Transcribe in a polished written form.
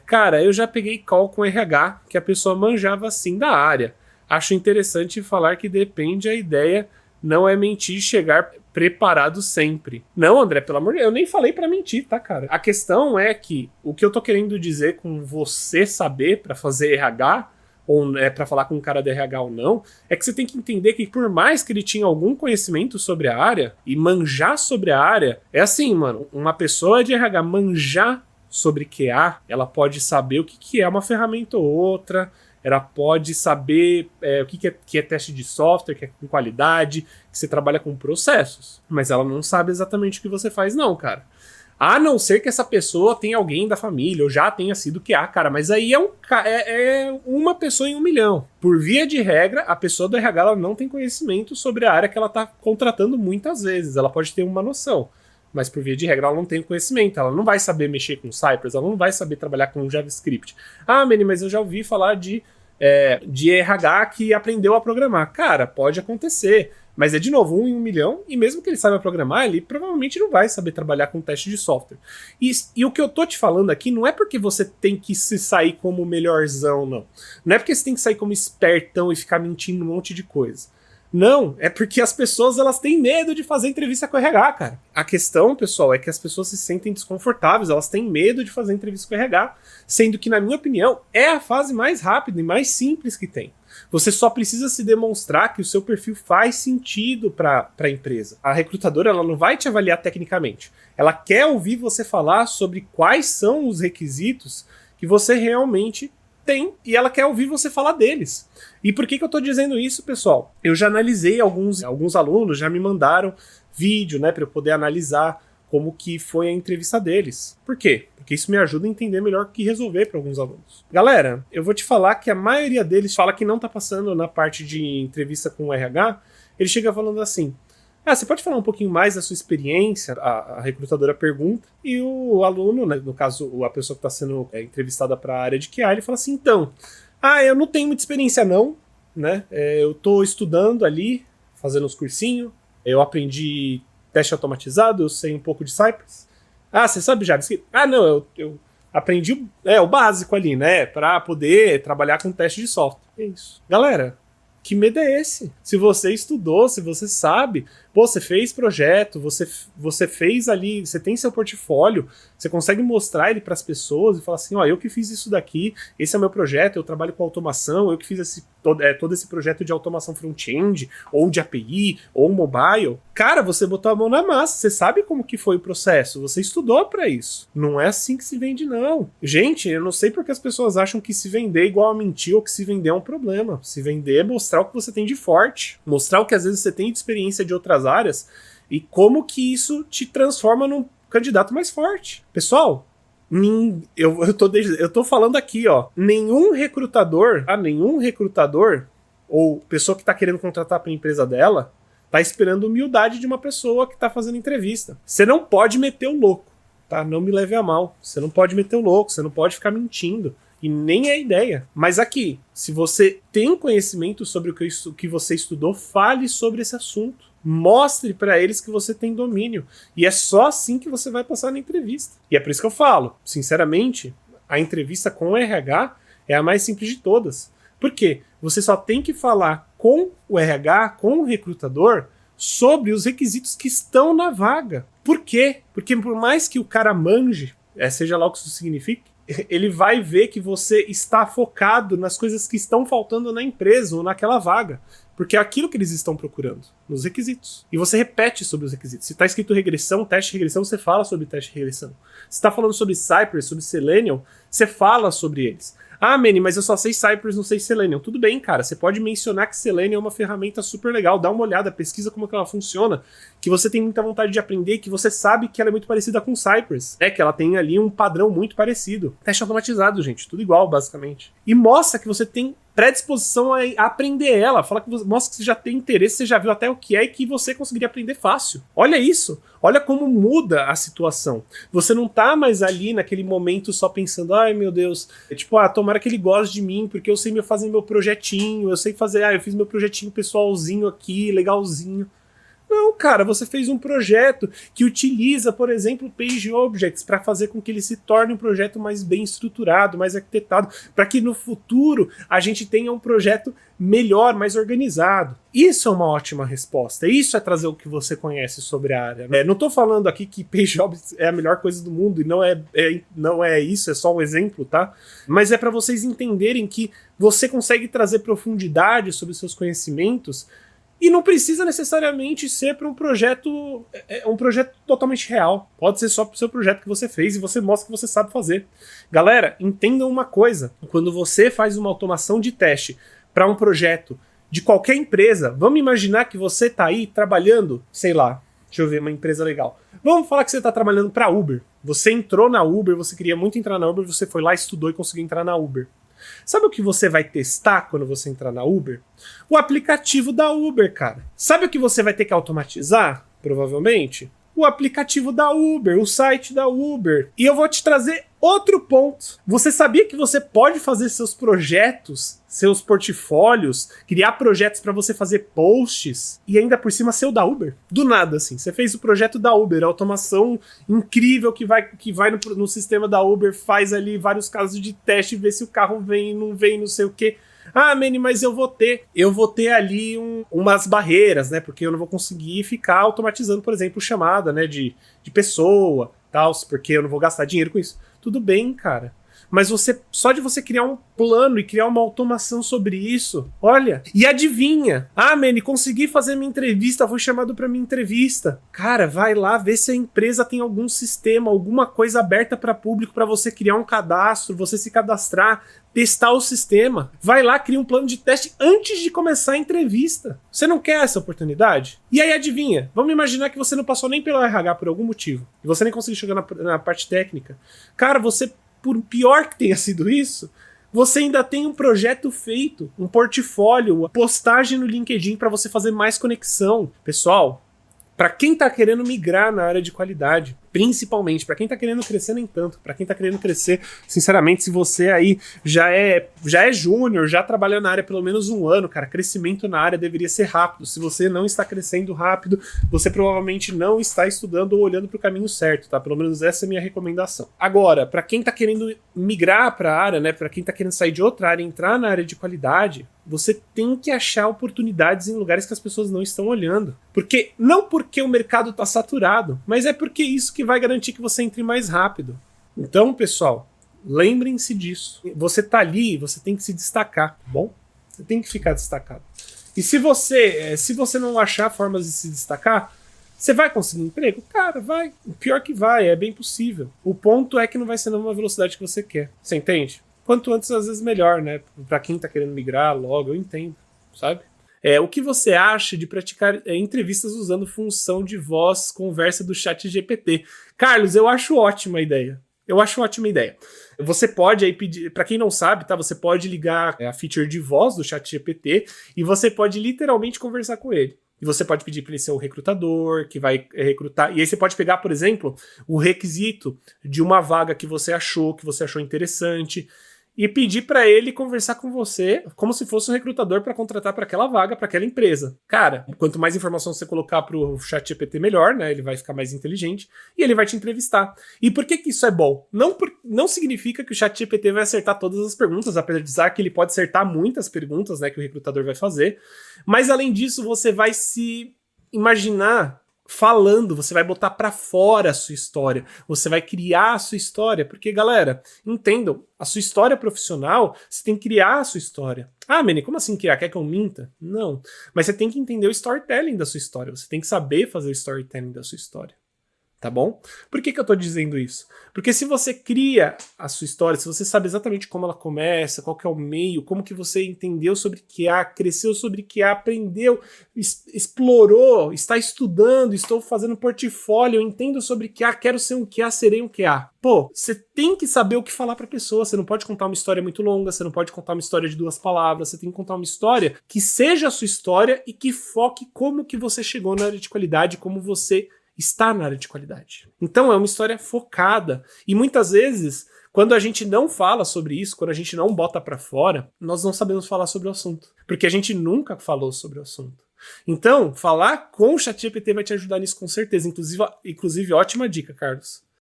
Cara, eu já peguei call com RH que a pessoa manjava assim da área. Acho interessante falar que depende a ideia, não é mentir e chegar preparado sempre. Não, André, pelo amor de Deus, eu nem falei pra mentir, tá, cara? A questão é que o que eu tô querendo dizer com você saber pra fazer RH, ou é para falar com um cara de RH ou não, é que você tem que entender que por mais que ele tinha algum conhecimento sobre a área e manjar sobre a área, é assim, mano, uma pessoa de RH manjar sobre QA, ela pode saber o que é uma ferramenta ou outra, ela pode saber o que é teste de software, que é com qualidade, que você trabalha com processos, mas ela não sabe exatamente o que você faz não, cara. A não ser que essa pessoa tenha alguém da família, ou já tenha sido QA, cara, mas aí é uma pessoa em 1 milhão. Por via de regra, a pessoa do RH ela não tem conhecimento sobre a área que ela está contratando muitas vezes, ela pode ter uma noção. Mas por via de regra ela não tem conhecimento, ela não vai saber mexer com Cypress, ela não vai saber trabalhar com JavaScript. Ah, Manny, mas eu já ouvi falar de RH que aprendeu a programar. Cara, pode acontecer, mas é de novo 1 em 1 milhão, e mesmo que ele saiba programar, ele provavelmente não vai saber trabalhar com teste de software. E o que eu tô te falando aqui não é porque você tem que se sair como melhorzão, não. Não é porque você tem que sair como espertão e ficar mentindo um monte de coisa. Não, é porque as pessoas elas têm medo de fazer entrevista com o RH, cara. A questão, pessoal, é que as pessoas se sentem desconfortáveis, elas têm medo de fazer entrevista com o RH, sendo que, na minha opinião, é a fase mais rápida e mais simples que tem. Você só precisa se demonstrar que o seu perfil faz sentido para a empresa. A recrutadora ela não vai te avaliar tecnicamente. Ela quer ouvir você falar sobre quais são os requisitos que você realmente tem, e ela quer ouvir você falar deles. E por que eu tô dizendo isso, pessoal? Eu já analisei alguns alunos, já me mandaram vídeo, né, para eu poder analisar como que foi a entrevista deles. Por quê? Porque isso me ajuda a entender melhor o que resolver para alguns alunos. Galera, eu vou te falar que a maioria deles fala que não tá passando na parte de entrevista com o RH, ele chega falando assim: você pode falar um pouquinho mais da sua experiência? A recrutadora pergunta, e o aluno, né, no caso a pessoa que está sendo entrevistada para a área de QA, ele fala assim, então, eu não tenho muita experiência não, né, eu estou estudando ali, fazendo uns cursinhos, eu aprendi teste automatizado, eu sei um pouco de Cypress. Você sabe JavaScript? Não, eu aprendi o básico ali, né, para poder trabalhar com teste de software. É isso. Galera, que medo é esse? Se você estudou, se você sabe, você fez projeto, você fez ali, você tem seu portfólio, você consegue mostrar ele para as pessoas e falar assim, eu que fiz isso daqui, esse é o meu projeto, eu trabalho com automação, eu que fiz todo esse projeto de automação front-end, ou de API, ou mobile. Cara, você botou a mão na massa, você sabe como que foi o processo, você estudou para isso. Não é assim que se vende, não. Gente, eu não sei porque as pessoas acham que se vender é igual a mentir ou que se vender é um problema. Se vender é mostrar o que você tem de forte, mostrar o que às vezes você tem de experiência de outras áreas e como que isso te transforma num candidato mais forte. Pessoal, eu tô falando aqui, nenhum recrutador ou pessoa que tá querendo contratar para a empresa dela tá esperando humildade de uma pessoa que tá fazendo entrevista. Você não pode meter o louco, tá? Não me leve a mal. Você não pode meter o louco, você não pode ficar mentindo. E nem é ideia. Mas aqui, se você tem conhecimento sobre o que você estudou, fale sobre esse assunto. Mostre para eles que você tem domínio. E é só assim que você vai passar na entrevista. E é por isso que eu falo, sinceramente, a entrevista com o RH é a mais simples de todas. Por quê? Você só tem que falar com o RH, com o recrutador, sobre os requisitos que estão na vaga. Por quê? Porque por mais que o cara manje, seja lá o que isso signifique, ele vai ver que você está focado nas coisas que estão faltando na empresa ou naquela vaga. Porque é aquilo que eles estão procurando, nos requisitos. E você repete sobre os requisitos. Se está escrito regressão, teste de regressão, você fala sobre teste de regressão. Se está falando sobre Cypress, sobre Selenium, você fala sobre eles. Manny, mas eu só sei Cypress, não sei Selenium. Tudo bem, cara. Você pode mencionar que Selenium é uma ferramenta super legal. Dá uma olhada, pesquisa como é que ela funciona. Que você tem muita vontade de aprender, que você sabe que ela é muito parecida com Cypress. Que ela tem ali um padrão muito parecido. Teste automatizado, gente. Tudo igual, basicamente. E mostra que você tem predisposição a aprender ela. Mostra que você já tem interesse, você já viu até o que é e que você conseguiria aprender fácil. Olha isso. Olha como muda a situação. Você não tá mais ali naquele momento só pensando, ai meu Deus, tomara que ele goste de mim, porque eu sei fazer meu projetinho, eu sei fazer, eu fiz meu projetinho pessoalzinho aqui, legalzinho. Não, cara, você fez um projeto que utiliza, por exemplo, Page Objects para fazer com que ele se torne um projeto mais bem estruturado, mais arquitetado, para que no futuro a gente tenha um projeto melhor, mais organizado. Isso é uma ótima resposta. Isso é trazer o que você conhece sobre a área. Não estou falando aqui que Page Objects é a melhor coisa do mundo e não é isso, é só um exemplo, tá? Mas é para vocês entenderem que você consegue trazer profundidade sobre os seus conhecimentos. E não precisa necessariamente ser para um projeto totalmente real. Pode ser só para o seu projeto que você fez e você mostra que você sabe fazer. Galera, entendam uma coisa. Quando você faz uma automação de teste para um projeto de qualquer empresa, vamos imaginar que você está aí trabalhando, sei lá, deixa eu ver, uma empresa legal. Vamos falar que você está trabalhando para Uber. Você entrou na Uber, você queria muito entrar na Uber, você foi lá, estudou e conseguiu entrar na Uber. Sabe o que você vai testar quando você entrar na Uber? O aplicativo da Uber, cara. Sabe o que você vai ter que automatizar? Provavelmente. O aplicativo da Uber, o site da Uber. E eu vou te trazer outro ponto. Você sabia que você pode fazer seus projetos, seus portfólios, criar projetos para você fazer posts e ainda por cima ser o da Uber? Do nada, assim. Você fez o projeto da Uber, a automação incrível que vai no sistema da Uber, faz ali vários casos de teste, vê se o carro vem, não sei o quê. Ah, Manny, mas eu vou ter ali umas barreiras, né? Porque eu não vou conseguir ficar automatizando, por exemplo, chamada, né? De pessoa, tal, porque eu não vou gastar dinheiro com isso. Tudo bem, cara. Mas só de você criar um plano e criar uma automação sobre isso, olha, e adivinha? Ah, Manny, consegui fazer minha entrevista, fui chamado para minha entrevista. Cara, vai lá ver se a empresa tem algum sistema, alguma coisa aberta para público para você criar um cadastro, você se cadastrar, testar o sistema. Vai lá, cria um plano de teste antes de começar a entrevista. Você não quer essa oportunidade? E aí, adivinha? Vamos imaginar que você não passou nem pelo RH por algum motivo, e você nem conseguiu chegar na parte técnica. Cara, por pior que tenha sido isso, você ainda tem um projeto feito, um portfólio, postagem no LinkedIn para você fazer mais conexão. Pessoal, para quem está querendo migrar na área de qualidade, principalmente, para quem está querendo crescer nem tanto, para quem está querendo crescer, sinceramente, se você aí já é júnior, já trabalha na área pelo menos um ano, cara, crescimento na área deveria ser rápido. Se você não está crescendo rápido, você provavelmente não está estudando ou olhando para o caminho certo, tá? Pelo menos essa é a minha recomendação. Agora, para quem está querendo migrar para a área, né, para quem está querendo sair de outra área e entrar na área de qualidade, você tem que achar oportunidades em lugares que as pessoas não estão olhando. Não porque o mercado está saturado, mas é porque isso que vai garantir que você entre mais rápido. Então, pessoal, lembrem-se disso. Você tá ali, você tem que se destacar, tá bom? Você tem que ficar destacado. E se você não achar formas de se destacar, você vai conseguir emprego? Cara, vai. O pior que vai, é bem possível. O ponto é que não vai ser numa velocidade que você quer. Você entende? Quanto antes, às vezes, melhor, né? Pra quem tá querendo migrar logo, eu entendo, sabe? O que você acha de praticar entrevistas usando função de voz conversa do ChatGPT? Carlos, eu acho ótima a ideia. Você pode aí pedir, para quem não sabe, tá? Você pode ligar a feature de voz do ChatGPT e você pode literalmente conversar com ele. E você pode pedir para ele ser o recrutador, que vai recrutar. E aí você pode pegar, por exemplo, o requisito de uma vaga que você achou interessante, e pedir para ele conversar com você como se fosse um recrutador para contratar para aquela vaga, para aquela empresa. Cara, quanto mais informação você colocar pro ChatGPT, melhor, né? Ele vai ficar mais inteligente e ele vai te entrevistar. E por que isso é bom? Não significa que o ChatGPT vai acertar todas as perguntas, apesar que ele pode acertar muitas perguntas, né, que o recrutador vai fazer. Mas além disso, você vai se imaginar falando, você vai botar pra fora a sua história, você vai criar a sua história, porque, galera, entendam, a sua história profissional, você tem que criar a sua história. Ah, Manny, como assim criar? Quer que eu minta? Não, mas você tem que entender o storytelling da sua história, você tem que saber fazer o storytelling da sua história. Tá bom? Por que eu tô dizendo isso? Porque se você cria a sua história, se você sabe exatamente como ela começa, qual que é o meio, como que você entendeu sobre QA, cresceu sobre QA, aprendeu, explorou, está estudando, estou fazendo portfólio, eu entendo sobre QA, quero ser um QA, serei um QA. Pô, você tem que saber o que falar pra pessoa, você não pode contar uma história muito longa, você não pode contar uma história de 2 palavras, você tem que contar uma história que seja a sua história e que foque como que você chegou na área de qualidade, como você está na área de qualidade. Então é uma história focada. E muitas vezes, quando a gente não fala sobre isso, quando a gente não bota pra fora, nós não sabemos falar sobre o assunto. Porque a gente nunca falou sobre o assunto. Então, falar com o ChatGPT vai te ajudar nisso com certeza. Inclusive ótima dica, Carlos.